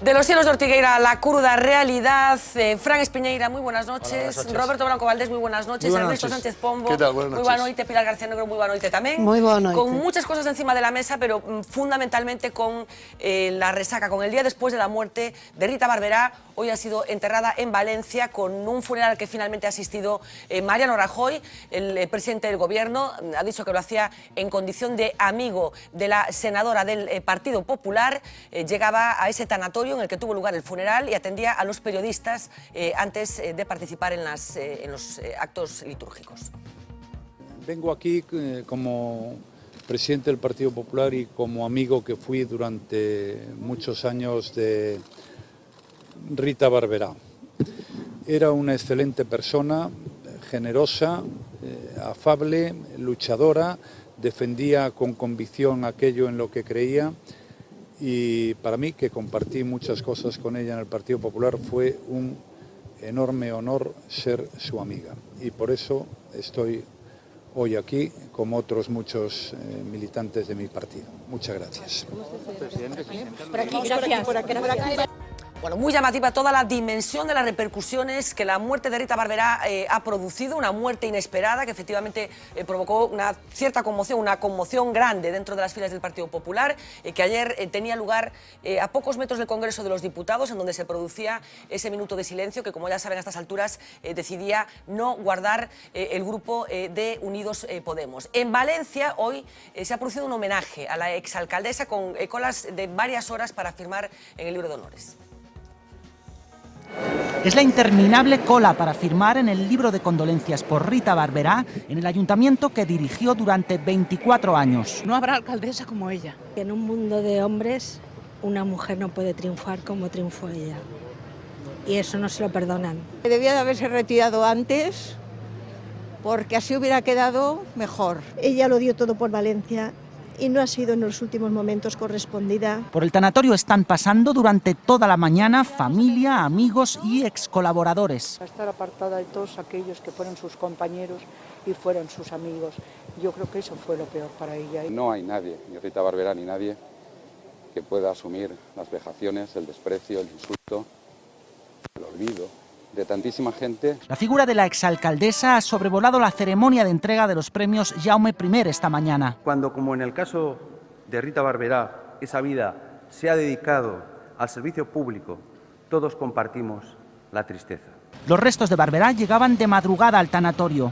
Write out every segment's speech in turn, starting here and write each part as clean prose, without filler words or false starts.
De los cielos de Ortigueira, la cruda realidad. Fran Espiñeira, muy buenas noches. Hola, buenas noches. Roberto Blanco Valdés, muy buenas noches. Muy buenas Ernesto noches. Sánchez Pombo, ¿Qué tal? Buenas muy noches. buena noite. Pilar García Negro, muy buena noite tamén. Muy boa noite. Con muchas cosas encima de la mesa, pero fundamentalmente con la resaca, con el día después de la muerte de Rita Barberá. Hoy ha sido enterrada en Valencia con un funeral al que finalmente ha asistido Mariano Rajoy, el presidente del gobierno. Ha dicho que lo hacía en condición de amigo de la senadora del Partido Popular. Llegaba a ese tanatorio en el que tuvo lugar el funeral y atendía a los periodistas antes de participar en los actos litúrgicos. Vengo aquí como presidente del Partido Popular y como amigo que fui durante muchos años de Rita Barberá. Era una excelente persona, generosa, afable, luchadora, defendía con convicción aquello en lo que creía. Y para mí, que compartí muchas cosas con ella en el Partido Popular, fue un enorme honor ser su amiga. Y por eso estoy hoy aquí, como otros muchos militantes de mi partido. Muchas gracias. Por aquí, gracias. Bueno, muy llamativa toda la dimensión de las repercusiones que la muerte de Rita Barberá ha producido, una muerte inesperada que efectivamente provocó una cierta conmoción, una conmoción grande dentro de las filas del Partido Popular, que ayer tenía lugar a pocos metros del Congreso de los Diputados, en donde se producía ese minuto de silencio que, como ya saben, a estas alturas decidía no guardar el grupo de Unidos Podemos. En Valencia hoy se ha producido un homenaje a la exalcaldesa con colas de varias horas para firmar en el libro de honores. Es la interminable cola para firmar en el libro de condolencias por Rita Barberá en el ayuntamiento que dirigió durante 24 años. No habrá alcaldesa como ella. En un mundo de hombres, una mujer no puede triunfar como triunfó ella. Y eso no se lo perdonan. Debía de haberse retirado antes, porque así hubiera quedado mejor. Ella lo dio todo por Valencia y no ha sido en los últimos momentos correspondida. Por el tanatorio están pasando durante toda la mañana familia, amigos y excolaboradores. A estar apartada de todos aquellos que fueron sus compañeros y fueron sus amigos. Yo creo que eso fue lo peor para ella. No hay nadie, ni Rita Barberá ni nadie, que pueda asumir las vejaciones, el desprecio, el insulto, el olvido de tantísima gente. La figura de la exalcaldesa ha sobrevolado la ceremonia de entrega de los premios Jaume I esta mañana. Cuando, como en el caso de Rita Barberá, esa vida se ha dedicado al servicio público, todos compartimos la tristeza. Los restos de Barberá llegaban de madrugada al tanatorio.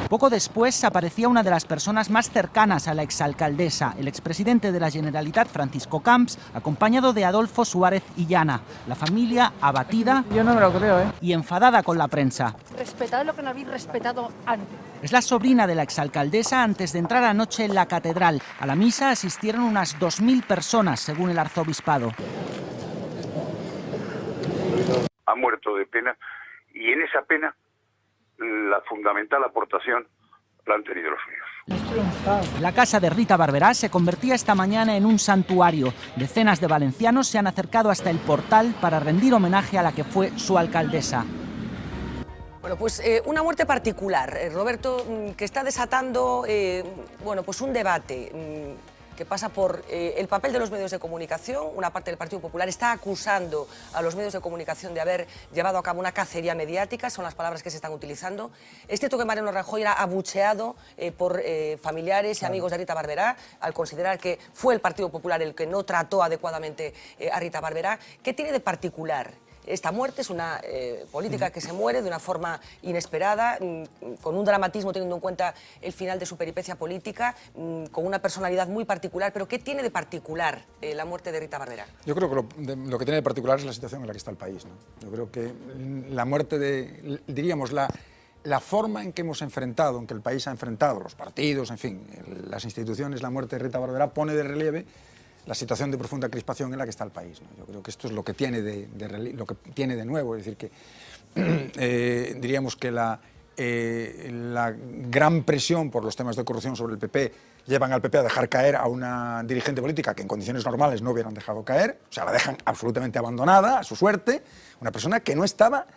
Poco después aparecía una de las personas más cercanas a la exalcaldesa, el expresidente de la Generalitat, Francisco Camps, acompañado de Adolfo Suárez Illana. La familia abatida. Yo no me lo creo, y enfadada con la prensa. Respetad lo que no habéis respetado antes. Es la sobrina de la exalcaldesa antes de entrar anoche en la catedral. A la misa asistieron unas 2000 personas, según el arzobispado. Ha muerto de pena y en esa pena la fundamental aportación la han tenido los míos. La casa de Rita Barberá se convertía esta mañana en un santuario. Decenas de valencianos se han acercado hasta el portal para rendir homenaje a la que fue su alcaldesa. Bueno, pues una muerte particular, Roberto, que está desatando bueno, pues un debate que pasa por el papel de los medios de comunicación. Una parte del Partido Popular está acusando a los medios de comunicación de haber llevado a cabo una cacería mediática, son las palabras que se están utilizando. Es cierto que Mariano Rajoy era abucheado por familiares y amigos de Rita Barberá, al considerar que fue el Partido Popular el que no trató adecuadamente a Rita Barberá. ¿Qué tiene de particular esta muerte? Es una política que se muere de una forma inesperada, con un dramatismo teniendo en cuenta el final de su peripecia política, con una personalidad muy particular. Pero ¿qué tiene de particular la muerte de Rita Barberá? Yo creo que lo que tiene de particular es la situación en la que está el país, ¿no? Yo creo que la muerte diríamos, la forma en que hemos enfrentado, en que el país ha enfrentado, los partidos, en fin, las instituciones, la muerte de Rita Barberá pone de relieve la situación de profunda crispación en la que está el país, ¿no? Yo creo que esto es lo que tiene lo que tiene de nuevo, es decir, que diríamos que la gran presión por los temas de corrupción sobre el PP llevan al PP a dejar caer a una dirigente política que en condiciones normales no hubieran dejado caer, o sea, la dejan absolutamente abandonada a su suerte, una persona que no estaba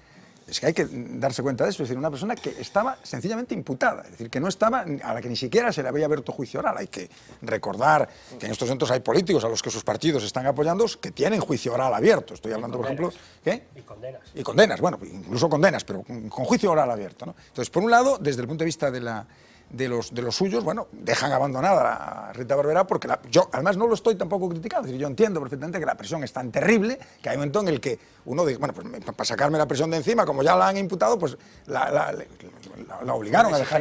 es que hay que darse cuenta de eso, es decir, una persona que estaba sencillamente imputada, es decir, que no estaba, a la que ni siquiera se le había abierto juicio oral. Hay que recordar que en estos momentos hay políticos a los que sus partidos están apoyando que tienen juicio oral abierto. Estoy hablando, por ejemplo, ¿qué? Y condenas, bueno, incluso condenas, pero con juicio oral abierto, ¿no? Entonces, por un lado, desde el punto de vista de los suyos, bueno, dejan abandonada a Rita Barberá porque yo además no lo estoy tampoco criticando, es decir, yo entiendo perfectamente que la presión es tan terrible que hay un momento en el que uno dice, bueno, pues para sacarme la presión de encima, como ya la han imputado, pues la obligaron a dejar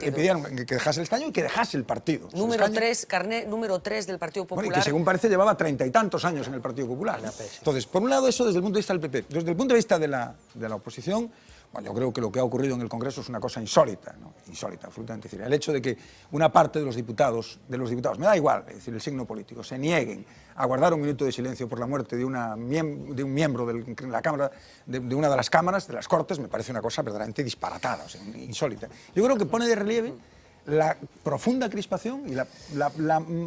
le pidieron que dejase el escaño y que dejase el partido. Número 3, carné número 3 del Partido Popular. Bueno, y que según parece llevaba 30 y tantos años en el Partido Popular. Entonces, por un lado eso desde el punto de vista del PP, desde el punto de vista de la oposición, bueno, yo creo que lo que ha ocurrido en el Congreso es una cosa insólita, ¿no? Insólita, absolutamente. Es decir, el hecho de que una parte de los diputados, me da igual, es decir, el signo político, se nieguen a guardar un minuto de silencio por la muerte de un miembro de la Cámara, de una de las cámaras, de las Cortes, me parece una cosa verdaderamente disparatada, o sea, insólita. Yo creo que pone de relieve la profunda crispación y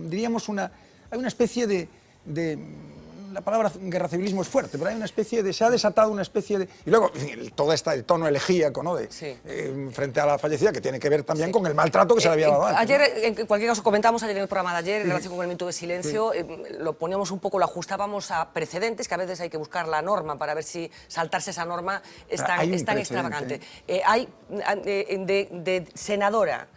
diríamos, hay una especie de la palabra guerra civilismo es fuerte, pero hay una especie de, se ha desatado una especie de, y luego todo el tono elegíaco, ¿no? Frente a la fallecida, que tiene que ver también con el maltrato que se le había dado antes. Ayer, en cualquier caso, comentamos ayer en el programa de ayer, en relación con el minuto de silencio, lo poníamos un poco, lo ajustábamos a precedentes, que a veces hay que buscar la norma para ver si saltarse esa norma es tan extravagante. Hay de senadora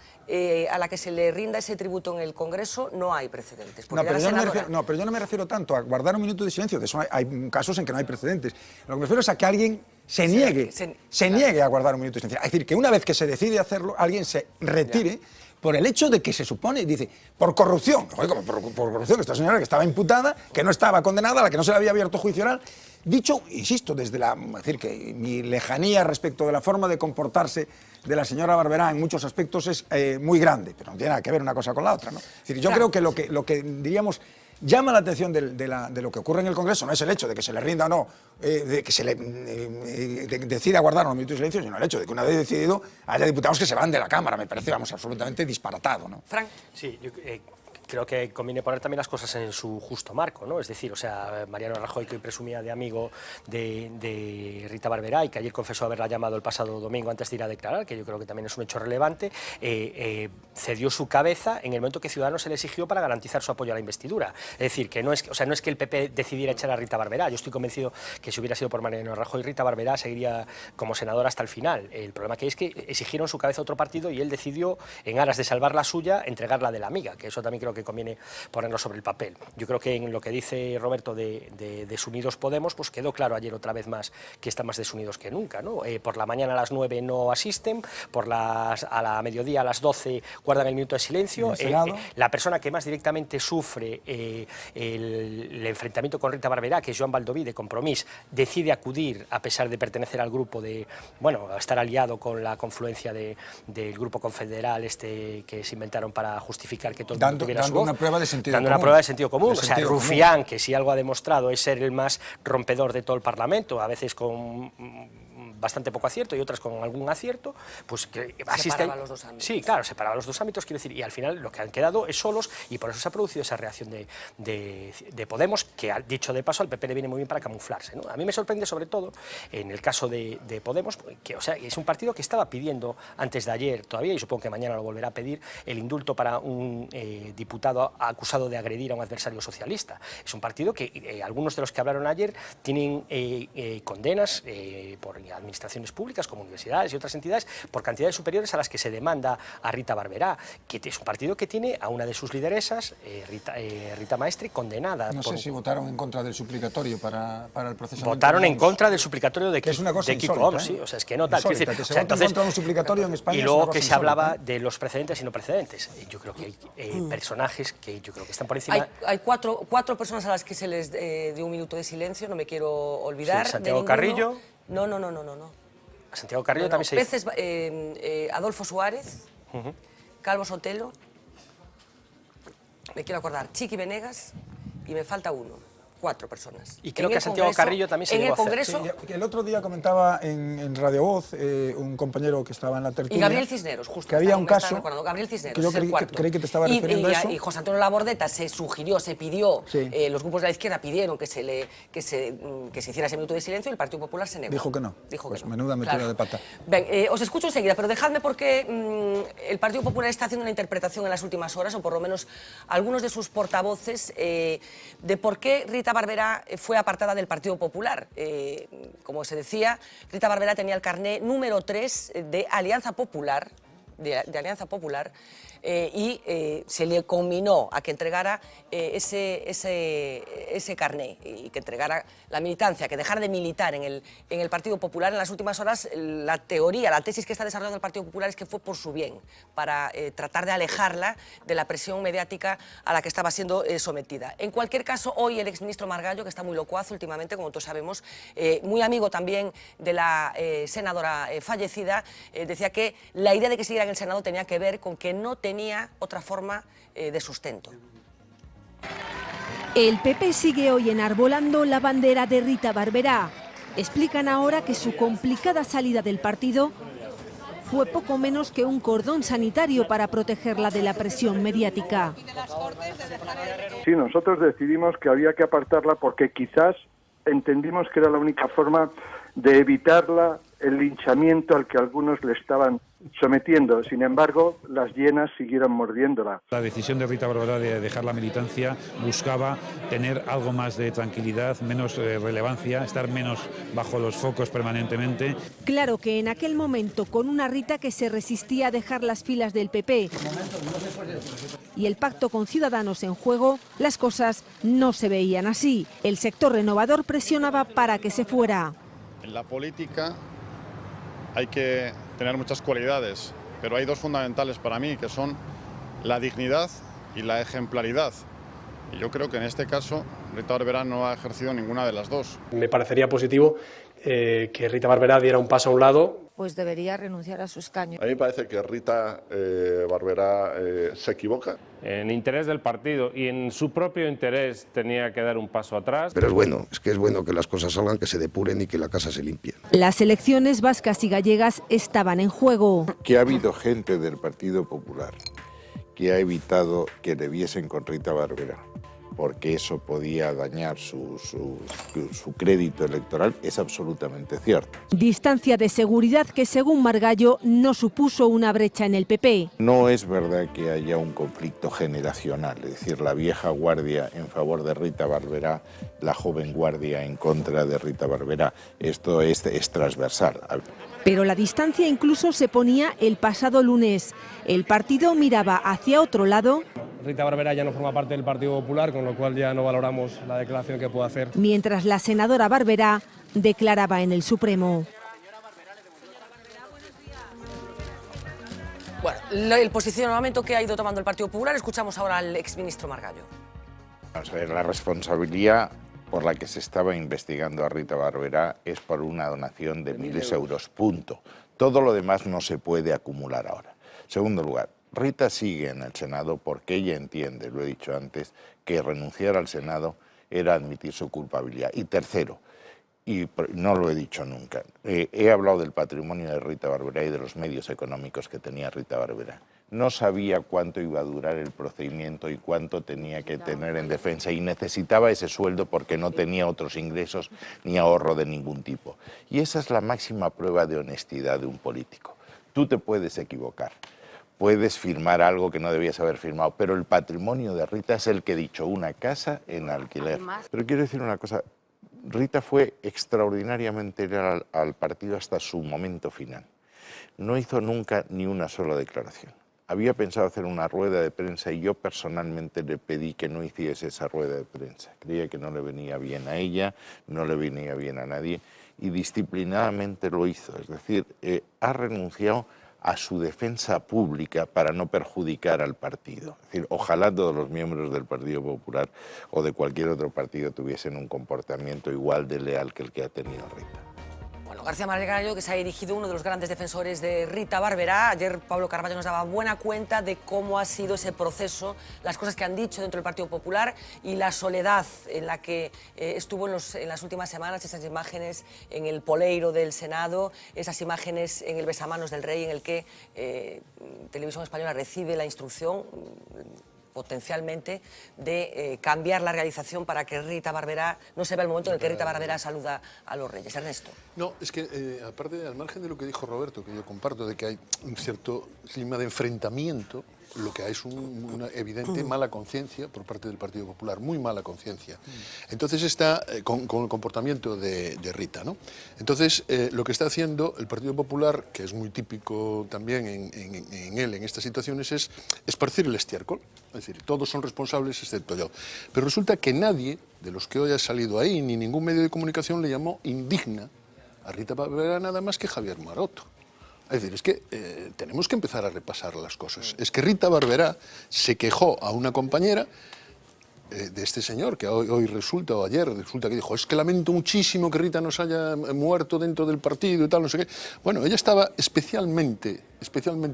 a la que se le rinda ese tributo en el Congreso, no hay precedentes. No, pero yo no me refiero tanto a guardar un minuto de silencio, de eso hay casos en que no hay precedentes. Lo que me refiero es a que alguien se niegue a guardar un minuto de silencio. Es decir, que una vez que se decide hacerlo, alguien se retire por el hecho de que se supone, dice, por corrupción. Oye, como por corrupción, esta señora que estaba imputada, que no estaba condenada, a la que no se le había abierto juicio oral. Dicho, insisto, es decir, que mi lejanía respecto de la forma de comportarse de la señora Barberá en muchos aspectos es muy grande, pero no tiene nada que ver una cosa con la otra, ¿no? Es decir, yo creo que lo que diríamos llama la atención de lo que ocurre en el Congreso no es el hecho de que se le rinda o no, de que se le decida guardar un minuto de silencio, sino el hecho de que una vez decidido haya diputados que se van de la Cámara. Me parece, absolutamente disparatado, ¿no? Frank. Sí, yo creo que conviene poner también las cosas en su justo marco, ¿no? Es decir, o sea, Mariano Rajoy, que hoy presumía de amigo de Rita Barberá y que ayer confesó haberla llamado el pasado domingo antes de ir a declarar, que yo creo que también es un hecho relevante, cedió su cabeza en el momento que Ciudadanos se le exigió para garantizar su apoyo a la investidura. Es decir, que no es que el PP decidiera echar a Rita Barberá. Yo estoy convencido que si hubiera sido por Mariano Rajoy, Rita Barberá seguiría como senadora hasta el final. El problema que es que exigieron su cabeza a otro partido y él decidió, en aras de salvar la suya, entregarla de la amiga, que eso también creo que conviene ponerlo sobre el papel. Yo creo que en lo que dice Roberto de Desunidos Podemos, pues quedó claro ayer otra vez más que están más desunidos que nunca, ¿no? Por la mañana a las 9 no asisten, a la mediodía a las 12 guardan el minuto de silencio. La persona que más directamente sufre el enfrentamiento con Rita Barberá, que es Joan Baldoví de Compromís, decide acudir a pesar de pertenecer al grupo estar aliado con la confluencia del grupo confederal que se inventaron para justificar que todo el mundo tuviera su voz. Dando una prueba de sentido común. O sea, Rufián, que si algo ha demostrado es ser el más rompedor de todo el Parlamento, a veces con bastante poco acierto y otras con algún acierto, pues que asisten. Separaba los dos ámbitos. Sí, claro, separaba los dos ámbitos, quiero decir, y al final lo que han quedado es solos, y por eso se ha producido esa reacción de Podemos, que dicho de paso al PP le viene muy bien para camuflarse, ¿no? A mí me sorprende sobre todo, en el caso de Podemos, que o sea, es un partido que estaba pidiendo antes de ayer todavía, y supongo que mañana lo volverá a pedir, el indulto para un diputado acusado de agredir a un adversario socialista. Es un partido que algunos de los que hablaron ayer tienen condenas por administraciones públicas como universidades y otras entidades por cantidades superiores a las que se demanda a Rita Barberá, que es un partido que tiene a una de sus lideresas, Rita Maestre, condenada. No sé si votaron en contra del suplicatorio para el procesamiento. Votaron en contra del suplicatorio de Kiko Homs, sí, o sea, es que no tal. Insólita, que se vota en contra de un suplicatorio en España. Y luego que se hablaba de los precedentes y no precedentes. Yo creo que hay personajes que yo creo que están por encima. Hay cuatro personas a las que se les dio un minuto de silencio, no me quiero olvidar. Sí, Santiago Carrillo. No. A Santiago Carrillo también se dice. Adolfo Suárez, Calvo Sotelo, me quiero acordar, Chiqui Venegas, y me falta uno. 4 personas. Y creo que a Santiago Carrillo también se llegó a hacer. Congreso, sí, el otro día comentaba en Radio Voz un compañero que estaba en la tertulia. Y Gabriel Cisneros, justo. Que había un caso. Gabriel Cisneros, que yo creí que te estaba refiriendo a eso. Y José Antonio Labordeta se sugirió, se pidió, sí. Los grupos de la izquierda pidieron que se hiciera ese minuto de silencio y el Partido Popular se negó. Dijo que no. Dijo pues que no. Menuda metida de pata. Ven, os escucho enseguida, pero dejadme porque el Partido Popular está haciendo una interpretación en las últimas horas, o por lo menos algunos de sus portavoces, de por qué Rita Barberá fue apartada del Partido Popular. Como se decía, Rita Barberá tenía el carné número 3 de Alianza Popular, y se le conminó a que entregara ese carné y que entregara la militancia, que dejara de militar en el Partido Popular. En las últimas horas la tesis que está desarrollando el Partido Popular es que fue por su bien, para tratar de alejarla de la presión mediática a la que estaba siendo sometida. En cualquier caso, hoy el exministro Margallo, que está muy locuaz últimamente, como todos sabemos, muy amigo también de la senadora fallecida, decía que la idea de que siguiera en el Senado tenía que ver con que no tenía otra forma de sustento. El PP sigue hoy enarbolando la bandera de Rita Barberá. Explican ahora que su complicada salida del partido fue poco menos que un cordón sanitario para protegerla de la presión mediática. Sí, nosotros decidimos que había que apartarla porque quizás entendimos que era la única forma de evitarla el linchamiento al que algunos le estaban sometiendo. Sin embargo, las hienas siguieron mordiéndola. La decisión de Rita Barberá de dejar la militancia buscaba tener algo más de tranquilidad, menos relevancia, estar menos bajo los focos permanentemente. Claro que en aquel momento, con una Rita que se resistía a dejar las filas del PP y el pacto con Ciudadanos en juego, las cosas no se veían así. El sector renovador presionaba para que se fuera. En la política hay que tener muchas cualidades, pero hay dos fundamentales para mí, que son la dignidad y la ejemplaridad. Y yo creo que en este caso Rita Barberá no ha ejercido ninguna de las dos. Me parecería positivo que Rita Barberá diera un paso a un lado. Pues debería renunciar a su escaño. A mí me parece que Rita Barberá se equivoca. En interés del partido y en su propio interés tenía que dar un paso atrás. Pero es bueno, es bueno que las cosas salgan, que se depuren y que la casa se limpie. Las elecciones vascas y gallegas estaban en juego. Que ha habido gente del Partido Popular que ha evitado que le viesen con Rita Barberá, porque eso podía dañar su crédito electoral, es absolutamente cierto. Distancia de seguridad que, según Margallo, no supuso una brecha en el PP. No es verdad que haya un conflicto generacional, es decir, la vieja guardia en favor de Rita Barberá, la joven guardia en contra de Rita Barberá. Esto es transversal. Pero la distancia incluso se ponía el pasado lunes. El partido miraba hacia otro lado. Rita Barberá ya no forma parte del Partido Popular, con lo cual ya no valoramos la declaración que pueda hacer. Mientras la senadora Barberá declaraba en el Supremo. Bueno, el posicionamiento que ha ido tomando el Partido Popular, escuchamos ahora al exministro Margallo. Vamos a ver, la responsabilidad por la que se estaba investigando a Rita Barberá es por una donación de 1.000 euros, punto. Todo lo demás no se puede acumular ahora. Segundo lugar, Rita sigue en el Senado porque ella entiende, lo he dicho antes, que renunciar al Senado era admitir su culpabilidad. Y tercero, y no lo he dicho nunca, he hablado del patrimonio de Rita Barberá y de los medios económicos que tenía Rita Barberá. No sabía cuánto iba a durar el procedimiento y cuánto tenía que tener en defensa y necesitaba ese sueldo porque no tenía otros ingresos ni ahorro de ningún tipo. Y esa es la máxima prueba de honestidad de un político. Tú te puedes equivocar, puedes firmar algo que no debías haber firmado, pero el patrimonio de Rita es el que he dicho, una casa en alquiler. Pero quiero decir una cosa, Rita fue extraordinariamente leal al partido hasta su momento final. No hizo nunca ni una sola declaración. Había pensado hacer una rueda de prensa y yo personalmente le pedí que no hiciese esa rueda de prensa. Creía que no le venía bien a ella, no le venía bien a nadie y disciplinadamente lo hizo. Es decir, ha renunciado a su defensa pública para no perjudicar al partido. Es decir, ojalá todos los miembros del Partido Popular o de cualquier otro partido tuviesen un comportamiento igual de leal que el que ha tenido Rita. Bueno, García Margallo, que se ha dirigido uno de los grandes defensores de Rita Barberá. Ayer Pablo Carballo nos daba buena cuenta de cómo ha sido ese proceso, las cosas que han dicho dentro del Partido Popular y la soledad en la que estuvo en las últimas semanas, esas imágenes en el poleiro del Senado, esas imágenes en el besamanos del rey, en el que Televisión Española recibe la instrucción potencialmente de cambiar la realización para que Rita Barberá no se vea el momento en el que Rita Barberá saluda a los reyes. Ernesto. No, es que aparte, al margen de lo que dijo Roberto, que yo comparto, de que hay un cierto clima de enfrentamiento, lo que hay es una evidente mala conciencia por parte del Partido Popular, muy mala conciencia. Entonces está con el comportamiento de Rita, ¿no? Entonces lo que está haciendo el Partido Popular, que es muy típico también en él en estas situaciones, es esparcir el estiércol. Es decir, todos son responsables excepto yo. Pero resulta que nadie de los que hoy ha salido ahí, ni ningún medio de comunicación, le llamó indigna a Rita Barberá nada más que Javier Maroto. Es decir, es que tenemos que empezar a repasar las cosas. Es que Rita Barberá se quejó a una compañera de este señor, que hoy resulta, o ayer resulta que dijo, es que lamento muchísimo que Rita nos haya muerto dentro del partido y tal, no sé qué. Bueno, ella estaba especialmente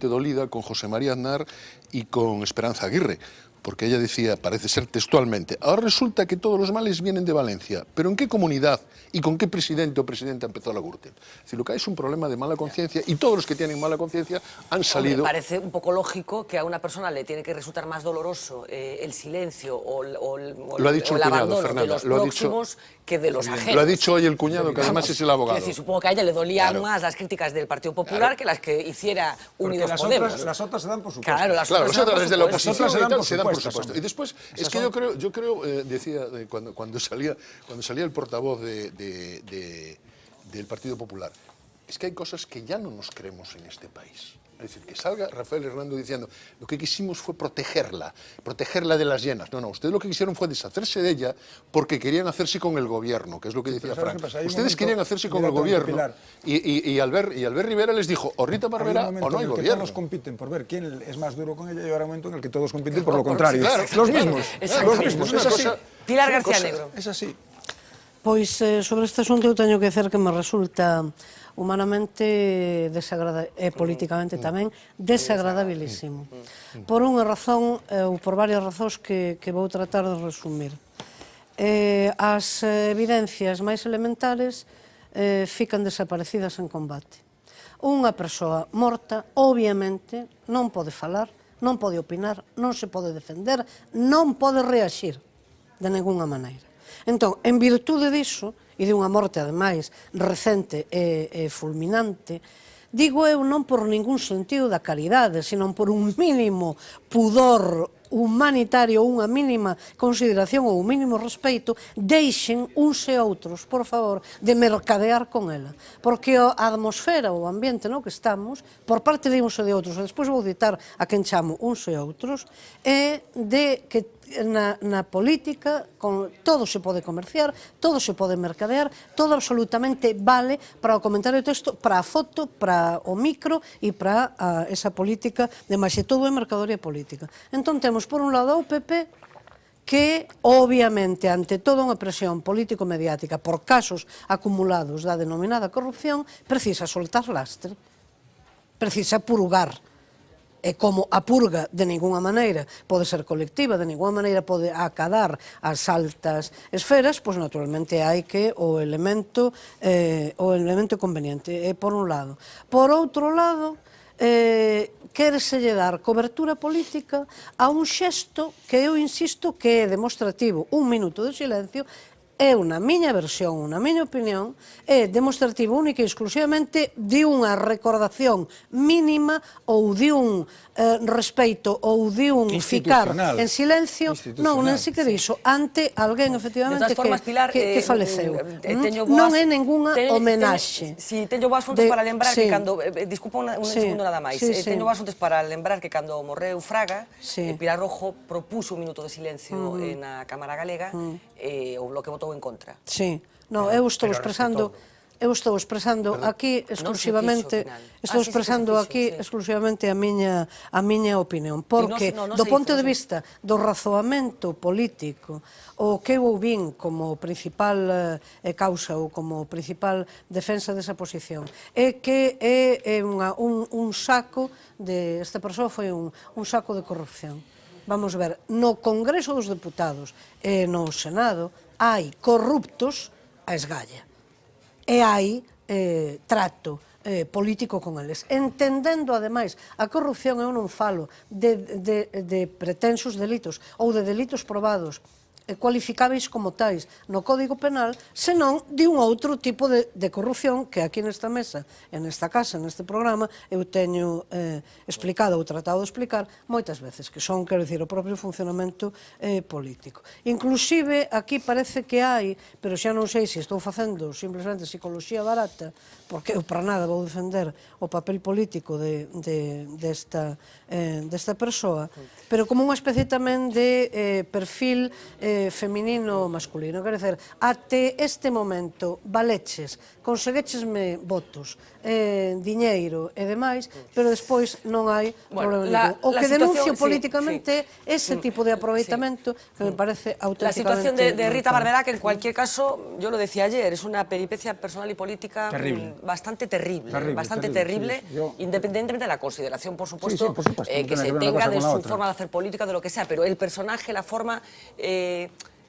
dolida con José María Aznar y con Esperanza Aguirre, porque ella decía, parece ser textualmente, ahora resulta que todos los males vienen de Valencia, pero ¿en qué comunidad y con qué presidente o presidenta empezó la Gürtel? Es decir, lo que hay es un problema de mala conciencia y todos los que tienen mala conciencia han salido... Me parece un poco lógico que a una persona le tiene que resultar más doloroso el silencio o el abandono de los próximos que de los ajenos. Lo ha dicho hoy el cuñado, que además es el abogado. Es decir, supongo que a ella le dolían más las críticas del Partido Popular que las que hiciera Unidos Podemos. Las otras se dan por supuesto. Claro, las otras desde la oposición se dan por supuesto. Y después, es que yo creo decía, cuando salía el portavoz del Partido Popular, es que hay cosas que ya no nos creemos en este país. Es decir, que salga Rafael Hernando diciendo, lo que quisimos fue protegerla de las llenas. No, ustedes lo que quisieron fue deshacerse de ella porque querían hacerse con el gobierno, que es lo que decía Frank. Ustedes querían hacerse con el gobierno y Albert Rivera les dijo, o Rita Barberá o no hay gobierno. Todos compiten por ver quién es más duro con ella y ahora un momento en el que todos compiten por lo contrario. Los mismos. Es así. Pilar García Negro. Es así. Pois sobre este asunto eu teño que dizer que me resulta humanamente e políticamente tamén desagradabilísimo. Por unha razón ou por varias razóns que vou tratar de resumir. As evidencias máis elementares fican desaparecidas en combate. Unha persoa morta, obviamente, non pode falar, non pode opinar, non se pode defender, non pode reaxir de ninguna maneira. Entón, en virtude diso, e de unha morte, ademais, recente e fulminante, digo eu non por ningún sentido da caridade, sino por un mínimo pudor humanitario, unha mínima consideración ou un mínimo respeito, deixen uns e outros, por favor, de mercadear con ela. Porque a atmosfera, o ambiente no que estamos, por parte de uns e de outros, e despois vou citar a quen chamo uns e outros, é de que na política todo se pode comerciar, todo se pode mercadear, todo absolutamente vale para o comentario de texto, para a foto, para o micro e para esa política, de máis e todo é mercadoria política. Entón temos por un lado o PP que obviamente ante toda unha presión político-mediática por casos acumulados da denominada corrupción precisa soltar lastre, precisa purgar. E como a purga de ninguna maneira pode ser colectiva, de ninguna maneira pode acadar as altas esferas, pois naturalmente hai que o elemento conveniente, por un lado. Por outro lado, quéreselle dar cobertura política a un xesto que eu insisto que é demostrativo, un minuto de silencio, é unha miña versión, unha miña opinión, é demostrativo única e exclusivamente de unha recordación mínima ou de un respeito ou de un ficar en silencio, non, nen sequer iso, ante alguén efectivamente que faleceu. Non é ningunha homenaxe. Si, teño vos asuntos para lembrar que cando, disculpa un segundo nada máis, teño vos asuntos para lembrar que cando morreu Fraga, Pilar Rojo propuso un minuto de silencio na Cámara Galega e o Bloque votou en contra. Sí, non, eu estou expresando Eu estou expresando aquí exclusivamente exclusivamente a miña opinión, porque do ponto de vista do razoamento político, o que eu vin como principal causa ou como principal defensa desa posición é que é un saco de esta persoa foi un saco de corrupción. Vamos ver, no Congreso dos Deputados e no Senado hai corruptos a esgalla. E hai trato político con eles. Entendendo, ademais, a corrupción, eu non falo de pretensos delitos ou de delitos probados cualificáveis como tais no Código Penal, senón de un outro tipo de corrupción que aquí nesta mesa, en esta casa, neste programa, eu teño explicado ou tratado de explicar moitas veces, que son, quero dicir, o propio funcionamento político. Inclusive, aquí parece que hai, pero xa non sei se estou facendo simplemente psicoloxía barata, porque eu para nada vou defender o papel político desta persoa, pero como unha especie tamén de perfil feminino masculino. Quero dizer, até este momento valeches, conseguéchesme votos, diñeiro e demais, pero despois non hai problema ningún. O que denuncio políticamente ese tipo de aproveitamento que me parece auténticamente... La situación de Rita Barberá, que en cualquier caso, yo lo decía ayer, es una peripecia personal y política bastante terrible, independientemente de la consideración, por supuesto, que se tenga de su forma de hacer política, de lo que sea, pero el personaje, la forma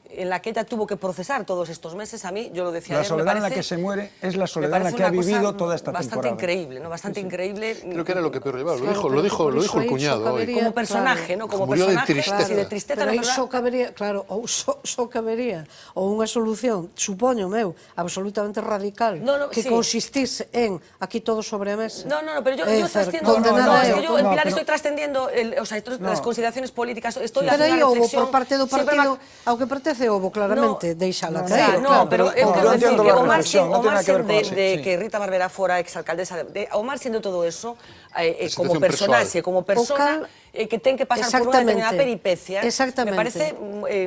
en la que ella tuvo que procesar todos estos meses, a mí, yo lo decía ayer, la soledad en la que se muere es la soledad en la que ha vivido toda esta temporada. Bastante increíble, ¿no? Bastante increble. Creo que era lo que peor llevaba, lo dijo el cuñado hoy. Como personaje, ¿no? Como murió personaje, de tristeza. Pero aí só cabería, claro, ou unha solución, supoño meu, absolutamente radical, que consistise en aquí todo sobre a mesa. No, pero yo trasciendo, yo en Pilar estoy trascendiendo, las consideraciones políticas, estoy haciendo una reflexión. Por parte do partido, ao que pertence houbo claramente deixala caer. No, pero eu quero decir que o marxen de que Rita Barberá fora exalcaldesa, o marxen de todo eso, como personaxe, como persona, que ten que pasar por unha determinada peripecia, me parece...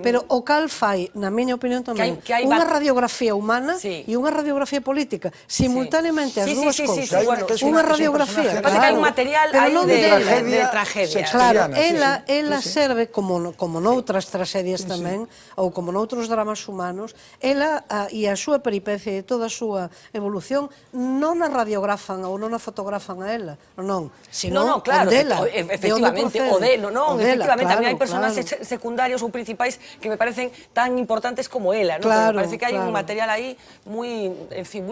Pero o cal fai, na miña opinión tamén, unha radiografía humana e unha radiografía política, simultaneamente as dúas cousas. Unha radiografía, me parece que hai un material aí de tragedia. Claro, ela serve, como noutras tragedias tamén, ou como noutros dramas humanos, ela e a súa peripecia e toda a súa evolución non a radiografan ou non a fotografan a ela, non, sino dela. Efectivamente, efectivamente, a mí hai personaxes secundarios ou principais que me parecen tan importantes como ela, me parece que hai un material aí moi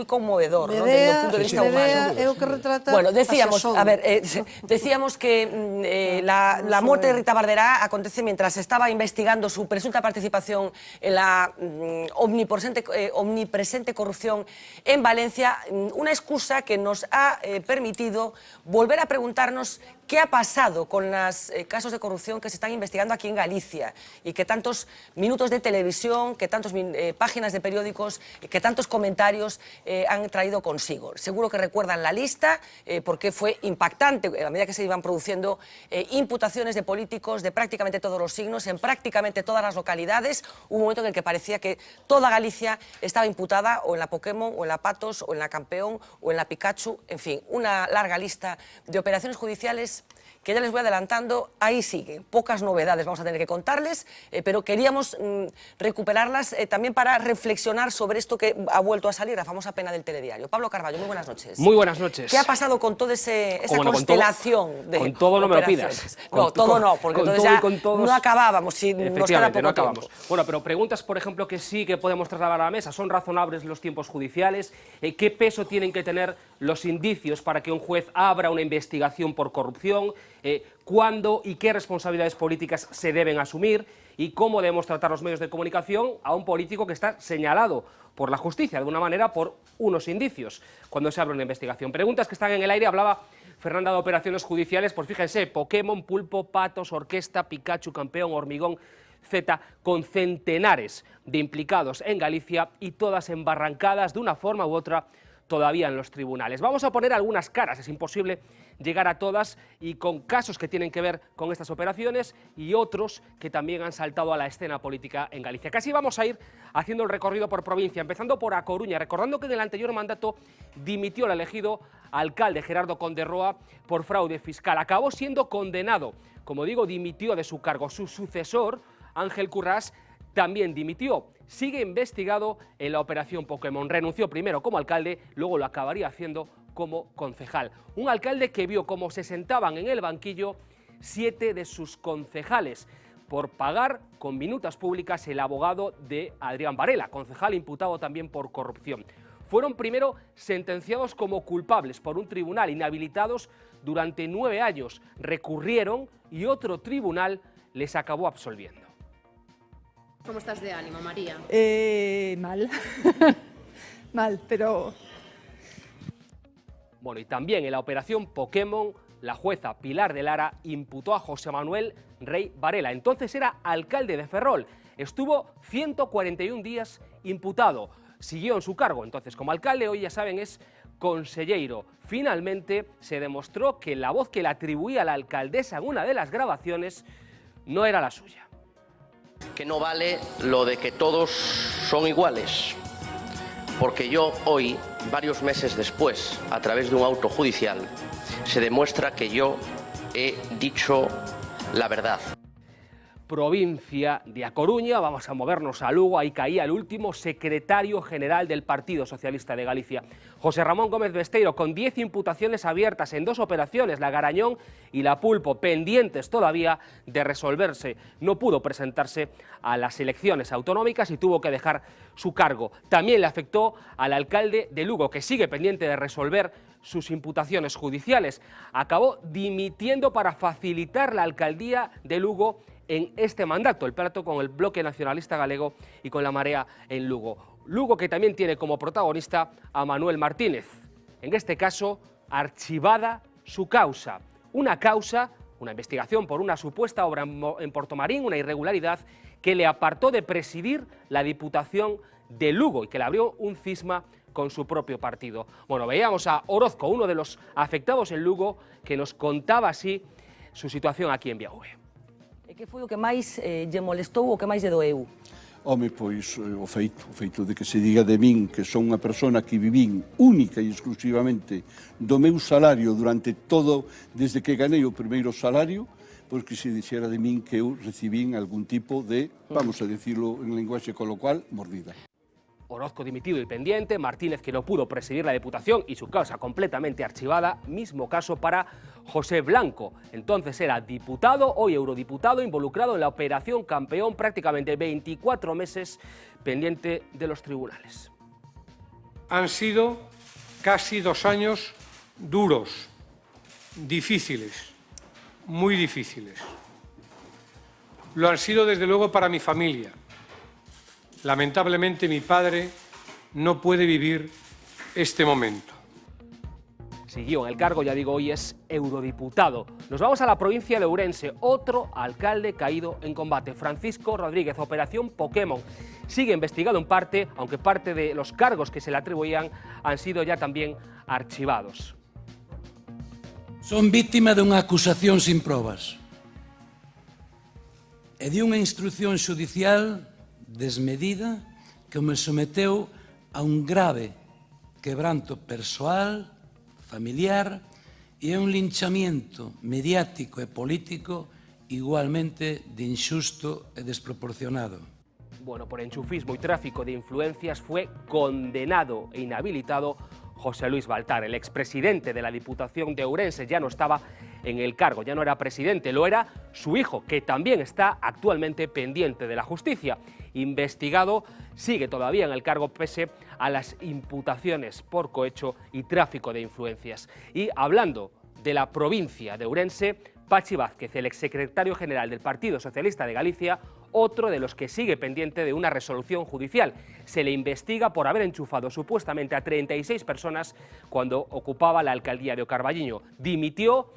conmovedor, do punto de vista humano. É o que retrata. Bueno, decíamos que la muerte de Rita Barberá acontece mientras estaba investigando su presunta participación en la omnipresente corrupción en Valencia, una excusa que nos ha permitido volver a preguntarnos qué ha pasado con los casos de corrupción que se están investigando aquí en Galicia y que tantos minutos de televisión, que tantas páginas de periódicos, que tantos comentarios han traído consigo. Seguro que recuerdan la lista porque fue impactante a medida que se iban produciendo imputaciones de políticos de prácticamente todos los signos, en prácticamente todas las localidades. Hubo un momento en el que parecía que toda Galicia estaba imputada o en la Pokémon, o en la Patos, o en la Campeón, o en la Pikachu, en fin, una larga lista de operaciones judiciales que ya les voy adelantando, ahí sigue. Pocas novedades vamos a tener que contarles, pero queríamos recuperarlas también para reflexionar sobre esto que ha vuelto a salir, la famosa pena del telediario. Pablo Carballo, muy buenas noches. Muy buenas noches. ¿Qué ha pasado con toda esa constelación de con todo no me lo pidas. No, todo no, porque entonces ya no acabábamos, si nos queda poco tiempo. Bueno, pero preguntas, por ejemplo, que sí que podemos trasladar a la mesa. ¿Son razonables los tiempos judiciales? ¿Qué peso tienen que tener los indicios para que un juez abra una investigación por corrupción? ¿Cuándo y qué responsabilidades políticas se deben asumir? ¿Y cómo debemos tratar los medios de comunicación a un político que está señalado por la justicia, de alguna manera, por unos indicios, cuando se abre una investigación? Preguntas que están en el aire. Hablaba Fernanda de operaciones judiciales, pues fíjense, Pokémon, Pulpo, Patos, Orquesta, Pikachu, Campeón, Hormigón, Z, con centenares de implicados en Galicia y todas embarrancadas de una forma u otra todavía en los tribunales. Vamos a poner algunas caras, es imposible llegar a todas, y con casos que tienen que ver con estas operaciones y otros que también han saltado a la escena política en Galicia. Casi vamos a ir haciendo el recorrido por provincia, empezando por A Coruña, recordando que en el anterior mandato dimitió el elegido alcalde Gerardo Conde Roa por fraude fiscal. Acabó siendo condenado, como digo, dimitió de su cargo. Su sucesor, Ángel Currás, también dimitió. Sigue investigado en la operación Pokémon. Renunció primero como alcalde, luego lo acabaría haciendo como concejal. Un alcalde que vio cómo se sentaban en el banquillo 7 de sus concejales por pagar con minutas públicas el abogado de Adrián Varela, concejal imputado también por corrupción. Fueron primero sentenciados como culpables por un tribunal, inhabilitados durante 9 años. Recurrieron y otro tribunal les acabó absolviendo. ¿Cómo estás de ánimo, María? Mal. Mal, pero... Bueno, y también en la operación Pokémon, la jueza Pilar de Lara imputó a José Manuel Rey Varela. Entonces era alcalde de Ferrol. Estuvo 141 días imputado. Siguió en su cargo entonces como alcalde, hoy ya saben es conselleiro. Finalmente se demostró que la voz que le atribuía a la alcaldesa en una de las grabaciones no era la suya. Que no vale lo de que todos son iguales, porque yo hoy, varios meses después, a través de un auto judicial, se demuestra que yo he dicho la verdad. Provincia de A Coruña, vamos a movernos a Lugo, ahí caía el último secretario general del Partido Socialista de Galicia, José Ramón Gómez Besteiro, con 10 imputaciones abiertas en 2 operaciones, la Garañón y la Pulpo, pendientes todavía de resolverse. No pudo presentarse a las elecciones autonómicas y tuvo que dejar su cargo. También le afectó al alcalde de Lugo, que sigue pendiente de resolver sus imputaciones judiciales. Acabó dimitiendo para facilitar la alcaldía de Lugo en este mandato, el pacto con el Bloque Nacionalista Galego y con la Marea en Lugo. Lugo que también tiene como protagonista a Manuel Martínez. En este caso, archivada su causa. Una investigación por una supuesta obra en Portomarín, una irregularidad que le apartó de presidir la Diputación de Lugo y que le abrió un cisma con su propio partido. Bueno, veíamos a Orozco, uno de los afectados en Lugo, que nos contaba así su situación aquí en Biahue. Que foi o que máis lle molestou, o que máis lle doeu? Home, pois o feito de que se diga de min que son unha persona que vivín única e exclusivamente do meu salario durante todo, desde que ganei o primeiro salario, pois que se dixera de min que eu recibín algún tipo de, vamos a decirlo en lenguaxe coloquial, mordida. Orozco dimitido y pendiente, Martínez que no pudo presidir la Diputación y su causa completamente archivada, mismo caso para José Blanco, entonces era diputado, hoy eurodiputado, involucrado en la Operación Campeón, prácticamente 24 meses pendiente de los tribunales. Han sido casi 2 años duros, difíciles, muy difíciles. Lo han sido desde luego para mi familia. Lamentablemente mi padre no puede vivir este momento. Siguió en el cargo, ya digo, hoy es eurodiputado. Nos vamos a la provincia de Ourense, otro alcalde caído en combate, Francisco Rodríguez, operación Pokémon. Sigue investigado en parte, aunque parte de los cargos que se le atribuían han sido ya también archivados. Son víctima de unha acusación sin probas e de unha instrucción xudicial desmedida que me someteu a un grave quebranto persoal, familiar e a un linchamiento mediático e político igualmente de injusto e desproporcionado. Bueno, por enchufismo y tráfico de influencias fue condenado e inhabilitado José Luis Baltar, el expresidente de la Diputación de Ourense. Ya no estaba en el cargo, ya no era presidente, lo era su hijo, que también está actualmente pendiente de la justicia. Investigado, sigue todavía en el cargo pese a las imputaciones por cohecho y tráfico de influencias. Y hablando de la provincia de Ourense, Pachi Vázquez, el exsecretario general del Partido Socialista de Galicia, otro de los que sigue pendiente de una resolución judicial. Se le investiga por haber enchufado supuestamente a 36 personas cuando ocupaba la alcaldía de Ocarballiño. Dimitió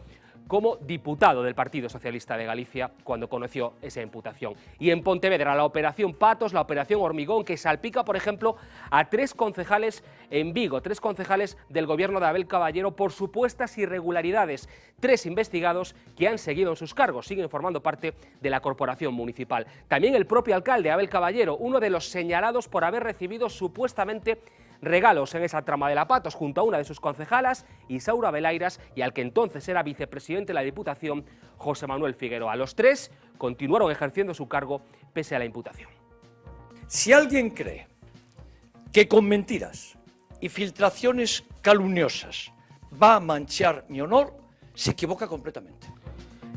como diputado del Partido Socialista de Galicia cuando conoció esa imputación. Y en Pontevedra, la operación Patos, la operación Hormigón, que salpica, por ejemplo, a 3 concejales en Vigo, 3 concejales del gobierno de Abel Caballero por supuestas irregularidades. 3 investigados que han seguido en sus cargos, siguen formando parte de la corporación municipal. También el propio alcalde, Abel Caballero, uno de los señalados por haber recibido supuestamente regalos en esa trama de la Patos junto a una de sus concejalas, Isaura Belairas, y al que entonces era vicepresidente de la Diputación, José Manuel Figueroa. Los 3 continuaron ejerciendo su cargo pese a la imputación. Si alguien cree que con mentiras y filtraciones calumniosas va a manchar mi honor, se equivoca completamente.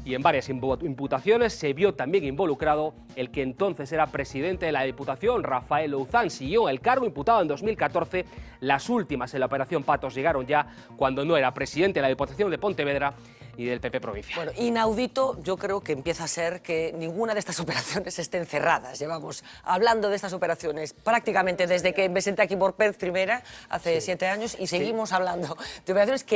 Y en varias imputaciones se vio también involucrado el que entonces era presidente de la Diputación, Rafael Louzán. Siguió el cargo, imputado en 2014. Las últimas en la operación Patos llegaron ya cuando no era presidente de la Diputación de Pontevedra y del PP provincial. Bueno, inaudito yo creo que empieza a ser que ninguna de estas operaciones estén cerradas. Llevamos hablando de estas operaciones prácticamente desde que me senté aquí por vez primera, hace 7 años, y seguimos hablando de operaciones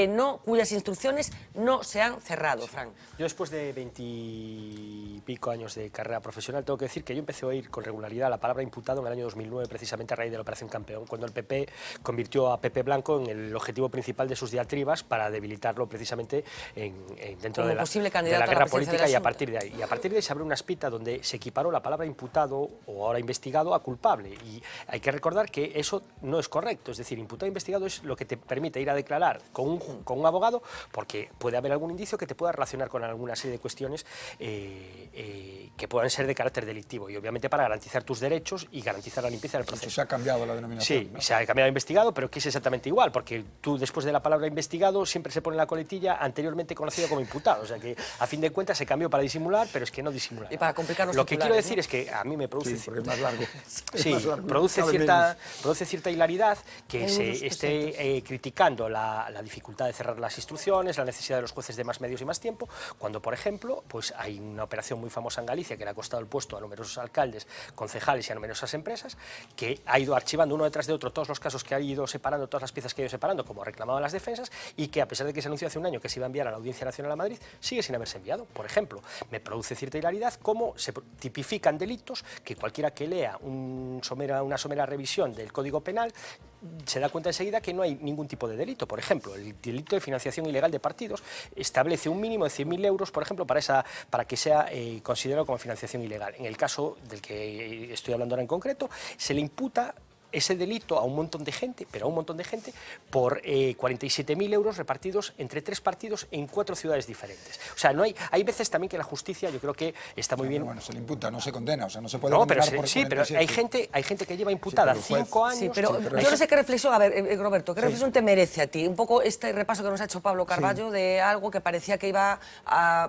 cuyas instrucciones no se han cerrado, Fran. Yo después de 20 y pico años de carrera profesional tengo que decir que yo empecé a oír con regularidad la palabra imputado en el año 2009, precisamente a raíz de la Operación Campeón, cuando el PP convirtió a Pepe Blanco en el objetivo principal de sus diatribas para debilitarlo precisamente dentro de la guerra política, y a partir de ahí se abrió una espita donde se equiparó la palabra imputado o ahora investigado a culpable, y hay que recordar que eso no es correcto. Es decir, imputado e investigado es lo que te permite ir a declarar con un abogado, porque puede haber algún indicio que te pueda relacionar con alguna serie de cuestiones que puedan ser de carácter delictivo, y obviamente para garantizar tus derechos y garantizar la limpieza del proceso. Se ha cambiado la denominación. Sí, ¿no? Se ha cambiado a investigado, pero que es exactamente igual, porque tú después de la palabra investigado siempre se pone la coletilla anteriormente conocido como imputado. O sea que a fin de cuentas se cambió para disimular, pero es que no disimula. Y para complicar los Lo que quiero decir, ¿no? es que a mí me produce... Sí, porque es más largo. Sí, produce cierta hilaridad que se esté criticando la dificultad de cerrar las instrucciones, la necesidad de los jueces de más medios y más tiempo, cuando, por ejemplo, pues hay una operación muy famosa en Galicia que le ha costado el puesto a numerosos alcaldes, concejales y a numerosas empresas, que ha ido archivando uno detrás de otro todos los casos que ha ido separando, todas las piezas que ha ido separando, como reclamaban las defensas, y que a pesar de que se anunció hace un año que se iba a enviar a la Audiencia Nacional a Madrid, sigue sin haberse enviado. Por ejemplo, me produce cierta hilaridad cómo se tipifican delitos que cualquiera que lea una somera revisión del Código Penal se da cuenta enseguida que no hay ningún tipo de delito. Por ejemplo, el delito de financiación ilegal de partidos establece un mínimo de 100.000 euros, por ejemplo, para que sea considerado como financiación ilegal. En el caso del que estoy hablando ahora en concreto, se le imputa ese delito a un montón de gente, pero a un montón de gente, por 47.000 euros repartidos entre 3 partidos en 4 ciudades diferentes. O sea, hay veces también que la justicia, yo creo que está muy bien... Bueno, se le imputa, no se condena, o sea, no se puede condenar por sí, pero hay gente que lleva imputada 5 años... Sí, pero yo no sé qué reflexión, a ver, Roberto, ¿qué reflexión te merece a ti? Un poco este repaso que nos ha hecho Pablo Carballo de algo que parecía que iba a,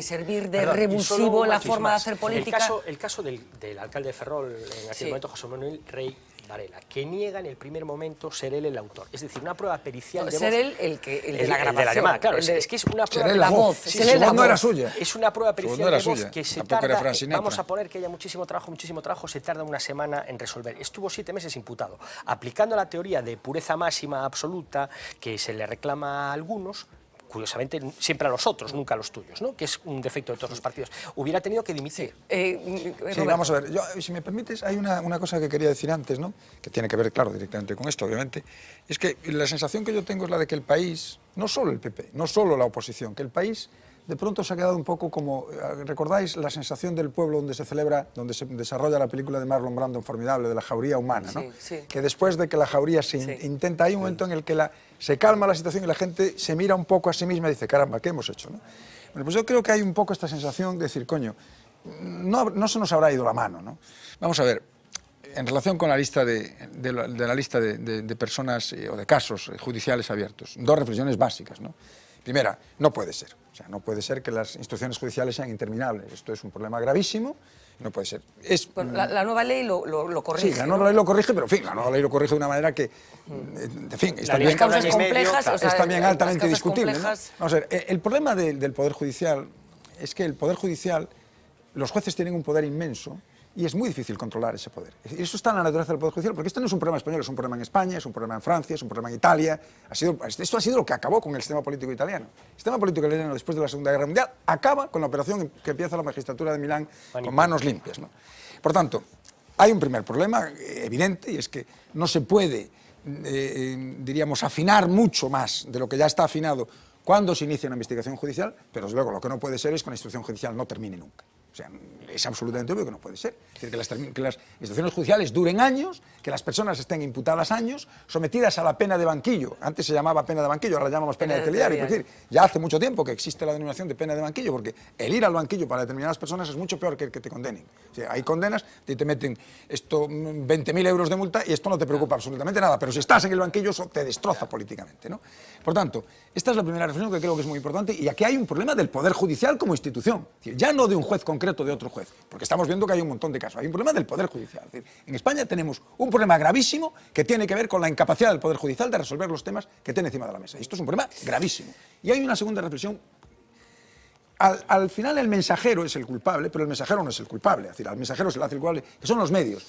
servir de revulsivo en la forma de hacer política. El caso del alcalde de Ferrol, en aquel momento, José Manuel Rey Varela, que niega en el primer momento ser él el autor. Es decir, una prueba pericial de voz... Ser él el de la grabación. De la llamada, claro. Es que es una prueba... Ser él la voz. Sí, su voz no era suya. Es una prueba pericial de voz que se tarda... Vamos a poner que haya muchísimo trabajo, se tarda una semana en resolver. Estuvo 7 meses imputado. Aplicando la teoría de pureza máxima absoluta que se le reclama a algunos, curiosamente siempre a los otros, nunca a los tuyos, ¿no? Que es un defecto de todos los partidos, hubiera tenido que dimitir. Sí, vamos a ver, yo, si me permites, hay una cosa que quería decir antes, ¿no? Que tiene que ver, claro, directamente con esto, obviamente, es que la sensación que yo tengo es la de que el país, no solo el PP, no solo la oposición, que el país de pronto se ha quedado un poco como, ¿recordáis la sensación del pueblo donde se desarrolla la película de Marlon Brando formidable, de la jauría humana, ¿no? Sí. Que después de que la jauría se intenta, hay un momento en el que se calma la situación y la gente se mira un poco a sí misma y dice, caramba, ¿qué hemos hecho, no? Bueno, pues yo creo que hay un poco esta sensación de decir, coño, no se nos habrá ido la mano, ¿no? Vamos a ver, en relación con la lista de la lista de personas o de casos judiciales abiertos, 2 reflexiones básicas, ¿no? Primera, no puede ser. O sea, no puede ser que las instrucciones judiciales sean interminables. Esto es un problema gravísimo, no puede ser. Bueno, la nueva ley lo corrige. Sí, la nueva ley lo corrige, pero en fin, la nueva ley lo corrige de una manera que, en fin, es también, es también altamente discutible, ¿no? Vamos a ver, el problema del Poder Judicial es que el Poder Judicial, los jueces tienen un poder inmenso y es muy difícil controlar ese poder. Y eso está en la naturaleza del Poder Judicial, porque esto no es un problema español, es un problema en España, es un problema en Francia, es un problema en Italia. Esto ha sido lo que acabó con el sistema político italiano. El sistema político italiano, después de la Segunda Guerra Mundial, acaba con la operación que empieza la magistratura de Milán con manos limpias, ¿no? Por tanto, hay un primer problema evidente, y es que no se puede, diríamos, afinar mucho más de lo que ya está afinado cuando se inicia una investigación judicial, pero desde luego lo que no puede ser es que una instrucción judicial no termine nunca. O sea, es absolutamente obvio que no puede ser. Es decir, que las instituciones judiciales duren años, que las personas estén imputadas años, sometidas a la pena de banquillo. Antes se llamaba pena de banquillo, ahora la llamamos pena de telediario. Es decir, ya hace mucho tiempo que existe la denominación de pena de banquillo, porque el ir al banquillo para determinadas personas es mucho peor que el que te condenen. O sea, hay condenas, te meten 20.000 euros de multa y esto no te preocupa absolutamente nada, pero si estás en el banquillo eso te destroza políticamente, ¿no? Por tanto, esta es la primera reflexión que creo que es muy importante, y aquí hay un problema del Poder Judicial como institución, es decir, ya no de un juez concreto, de otro juez, porque estamos viendo que hay un montón de casos, hay un problema del Poder Judicial. Es decir, en España tenemos un problema gravísimo que tiene que ver con la incapacidad del Poder Judicial de resolver los temas que tiene encima de la mesa, y esto es un problema gravísimo. Y hay una segunda reflexión. Al final el mensajero es el culpable, pero el mensajero no es el culpable, es decir, al mensajero se le hace el culpable, que son los medios.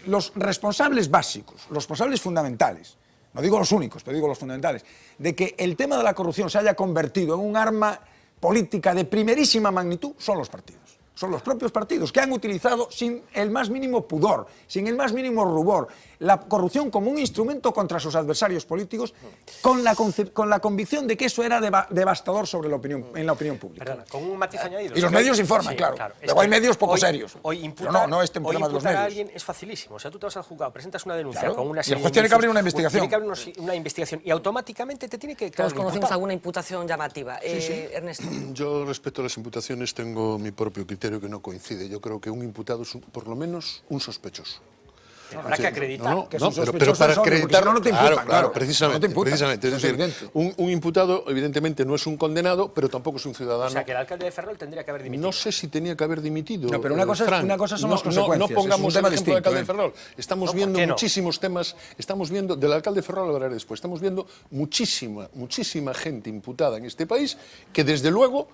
Los responsables básicos, los responsables fundamentales, no digo los únicos, pero digo los fundamentales, de que el tema de la corrupción se haya convertido en un arma política de primerísima magnitud, son los partidos. Son los propios partidos que han utilizado sin el más mínimo pudor, sin el más mínimo rubor, la corrupción como un instrumento contra sus adversarios políticos, con la convicción de que eso era devastador sobre en la opinión pública. Perdona, con un matiz añadido. Y los medios informan, claro. Luego hay medios poco serios. Pero no este problema de los medios. A alguien es facilísimo. O sea, tú te vas al juzgado, presentas una denuncia claro, con una y el juez tiene que abrir una investigación. Tiene que abrir una investigación y automáticamente te tiene que... Todos conocemos alguna imputación llamativa. Sí. Ernesto. Yo respecto a las imputaciones tengo mi propio criterio que no coincide. Yo creo que un imputado es por lo menos un sospechoso. Habrá que acreditar. Pero para acreditarlo no te imputan, claro, precisamente. Es decir, un imputado evidentemente no es un condenado, pero tampoco es un ciudadano. O sea, que el alcalde de Ferrol tendría que haber dimitido. No sé si tenía que haber dimitido. No, pero una cosa son las consecuencias. No pongamos el ejemplo distinto, del alcalde de Ferrol. Estamos viendo muchísimos temas. Estamos viendo, del alcalde de Ferrol hablaré después, estamos viendo muchísima gente imputada en este país que desde luego,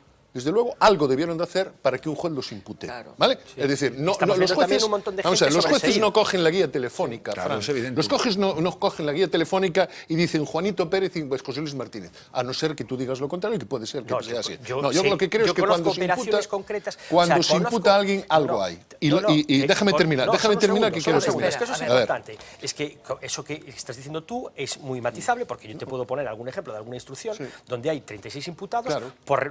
algo debieron de hacer para que un juez los impute. Claro. ¿Vale? Sí. Es decir, los jueces no cogen la guía telefónica, claro, los jueces no cogen la guía telefónica y dicen Juanito Pérez y pues, José Luis Martínez, a no ser que tú digas lo contrario, que puede ser que sea así. Yo lo que creo es que cuando se imputa a alguien, algo hay. Y déjame terminar, que quiero terminar. Es que eso es importante. Es que eso que estás diciendo tú es muy matizable, porque yo te puedo poner algún ejemplo de alguna instrucción donde hay 36 imputados.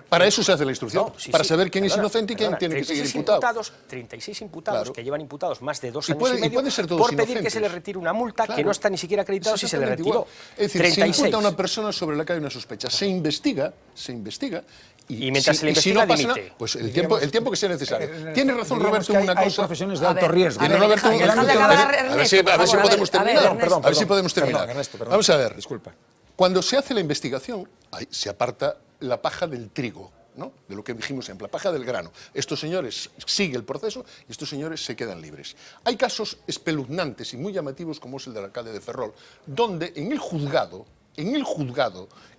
Para eso se hace la instrucción, para saber quién es inocente y quién tiene que seguir imputado. 36 imputados que llevan imputados más de 2 años y medio por pedir que se les retire una multa que no está ni siquiera acreditado si se le retiró. Es decir, se imputa a una persona sobre la que hay una sospecha, se investiga y mientras se le investiga, si no pasa nada, dimite. pues el tiempo que sea necesario. Tiene razón Roberto en una cosa. Hay profesiones de alto riesgo. Tiene Roberto en una cosa. A ver si podemos terminar. A ver si podemos terminar. Vamos a ver. Disculpa. Cuando se hace la investigación, se aparta la paja del trigo, ¿no? De lo que dijimos siempre, la paja del grano. Estos señores siguen el proceso y estos señores se quedan libres. Hay casos espeluznantes y muy llamativos como es el del alcalde de Ferrol, donde en el juzgado,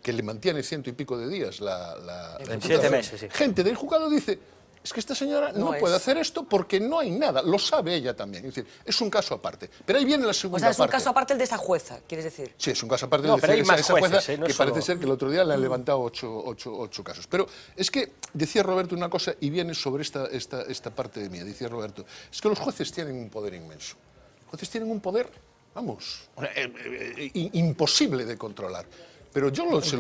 que le mantiene 100 y pico de días la 7 meses, sí. Gente del juzgado dice, es que esta señora no puede hacer esto porque no hay nada, lo sabe ella también, es decir, es un caso aparte. Pero ahí viene la segunda parte. O sea, es un caso aparte el de esa jueza, ¿quieres decir? Sí, es un caso aparte de esa jueza, que parece ser que el otro día le han levantado 8 casos. Pero es que decía Roberto una cosa y viene sobre esta parte mía, decía Roberto, es que los jueces tienen un poder inmenso. Los jueces tienen un poder, vamos, imposible de controlar. Pero yo se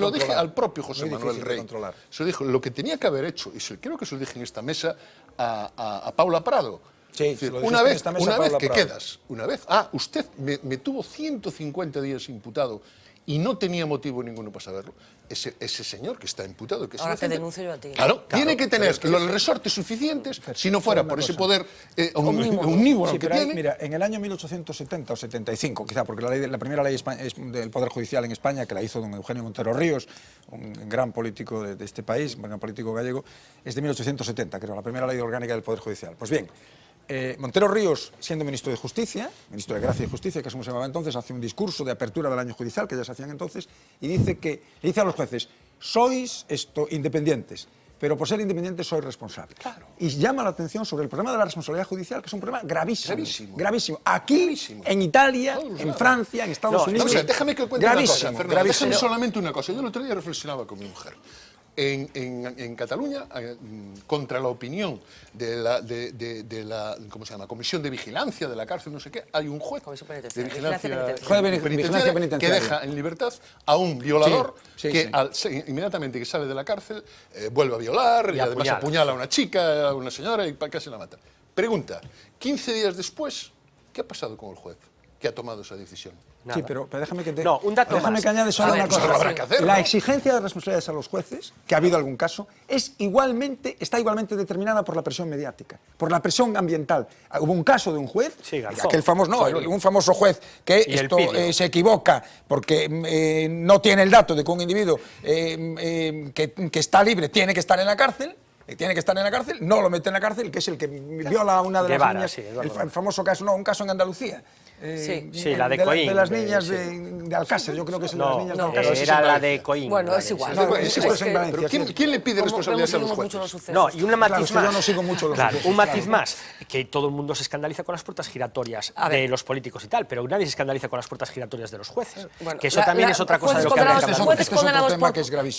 lo dije al propio José Manuel Rey. Se lo dije, lo que tenía que haber hecho, y creo que se lo dije en esta mesa a Paula Prado. Sí, es decir, una vez que quedas, usted me tuvo 150 días imputado y no tenía motivo ninguno para saberlo. Ese señor que está imputado, que es ahora te denuncio yo a ti. Claro, tiene que tener los resortes suficientes, si no fuera por ese poder omnívoro que tiene. Mira, en el año 1870 o 75, quizá, porque la primera ley del Poder Judicial en España, que la hizo don Eugenio Montero Ríos, un gran político de este país, un gran político gallego, es de 1870, creo, la primera ley orgánica del Poder Judicial. Pues bien, Montero Ríos, siendo ministro de Justicia, ministro de Gracia y Justicia, que es como se llamaba entonces, hace un discurso de apertura del año judicial, que ya se hacían entonces, y le dice a los jueces, sois independientes, pero por ser independiente soy responsable. Y llama la atención sobre el problema de la responsabilidad judicial, que es un problema gravísimo. Gravísimo. Aquí, en Italia, en Francia, en Estados Unidos. Déjame que cuente una cosa, Fernando. Déjame solamente una cosa. Yo el otro día reflexionaba con mi mujer. En Cataluña, contra la opinión de la ¿cómo se llama? Comisión de Vigilancia de la cárcel, no sé qué, hay un juez de vigilancia penitenciaria que deja en libertad a un violador que inmediatamente que sale de la cárcel vuelve a violar y además apuñala a una chica, a una señora y casi la mata. Pregunta, 15 días después, ¿qué ha pasado con el juez que ha tomado esa decisión? Nada. Sí, pero déjame que añade solo una cosa. La exigencia de responsabilidades a los jueces, que ha habido algún caso, está igualmente determinada por la presión mediática, por la presión ambiental. Hubo un caso de un juez, un famoso juez que se equivoca porque no tiene el dato de que un individuo que está libre tiene que estar en la cárcel. No lo mete en la cárcel, que es el que viola a una de las niñas, el famoso caso, un caso en Andalucía. La de Coín. De las niñas de Alcácer, yo creo que es la de las niñas de Alcácer. Era la de Coín. Bueno, es igual. Pero ¿quién le pide responsabilidades a los jueces? No, y un matiz más. Yo no sigo mucho los sucesos. Un matiz más, que todo el mundo se escandaliza con las puertas giratorias de los políticos y tal, pero nadie se escandaliza con las puertas giratorias de los jueces. Que eso también es otra cosa de lo que habría que hablar.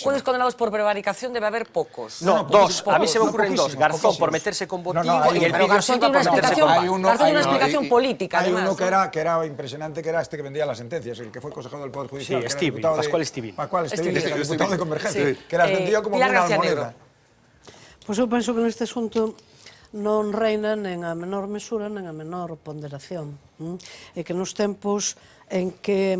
Jueces condenados por prevaricación debe haber pocos. No, dos. A mí se me ocurren dos. Garzón por meterse con botigo y el Pidio Silva por meterse con Garzón tiene una explicación política, además. Hay uno que era impresionante, que era este que vendía las sentencias, el que fue consejero del Poder Judicial. Sí, Pascual Estivín. Diputado de Convergencia, que las vendía como una moneda. Pois eu penso que neste asunto non reina nen a menor mesura nen a menor ponderación. E que nos tempos en que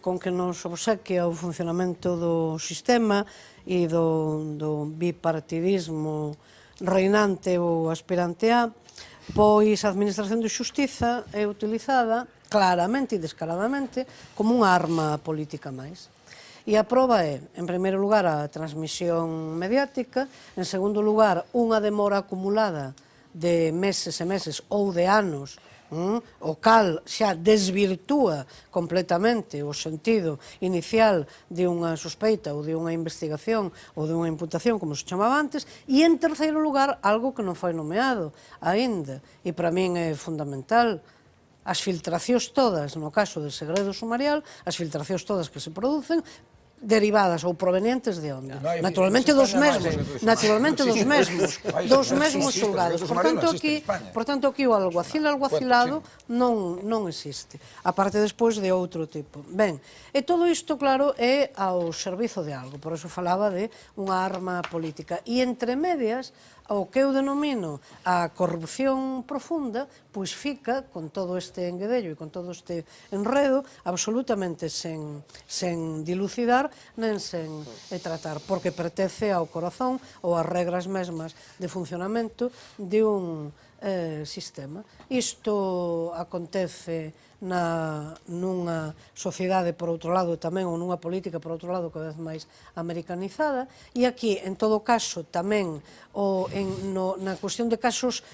con que nos obsequia o funcionamento do sistema e do bipartidismo reinante ou aspirante a, pois a Administración de Xustiza é utilizada claramente e descaradamente como unha arma política máis. E a proba é, en primeiro lugar, a transmisión mediática, en segundo lugar, unha demora acumulada de meses e meses ou de anos, o cal xa desvirtúa completamente o sentido inicial de unha sospeita ou de unha investigación ou de unha imputación, como se chamaba antes, e en terceiro lugar, algo que non foi nomeado aínda, e para min é fundamental, as filtracións todas, no caso de segredo sumarial, as filtracións todas que se producen, derivadas ou provenientes de onde? Naturalmente dos mesmos xulgados. Por tanto, aquí o alguacilado non existe, aparte despois de outro tipo. Ben, e todo isto, claro, é ao servizo de algo, por eso falaba de unha arma política. E entre medias, o que eu denomino a corrupción profunda, pois fica, con todo este enguedello e con todo este enredo, absolutamente sen dilucidar, nen sen tratar, porque pertence ao corazón ou ás regras mesmas de funcionamento de un sistema. Isto acontece nunha sociedade, por outro lado, tamén, ou nunha política, por outro lado, cada vez máis americanizada, e aquí, en todo caso, tamén, na cuestión de casos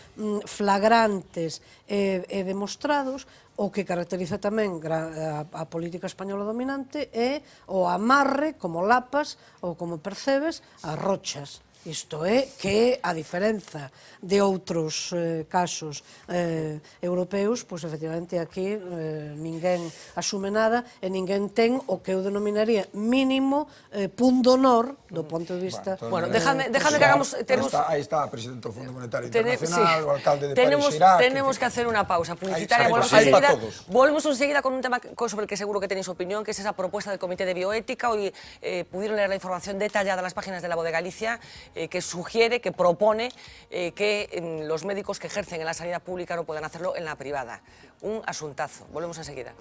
flagrantes e demostrados, o que caracteriza tamén a política española dominante é o amarre, como lapas ou como percebes, as rochas. Isto é que, a diferenza de outros casos europeus, pois efectivamente aquí ninguén asume nada e ninguén ten o que eu denominaría mínimo punto honor do ponto de vista... Bueno, déjame que hagamos... Aí está o presidente do Fondo Monetario Internacional, o alcalde de París, Irak... Tenemos que hacer una pausa publicitaria. Volvemos enseguida con un tema sobre el que seguro que tenéis opinión, que es esa propuesta del Comité de Bioética. Hoy pudieron leer la información detallada en las páginas de La Voz de Galicia, que sugiere, que propone que los médicos que ejercen en la sanidad pública no puedan hacerlo en la privada. Un asuntazo. Volvemos enseguida.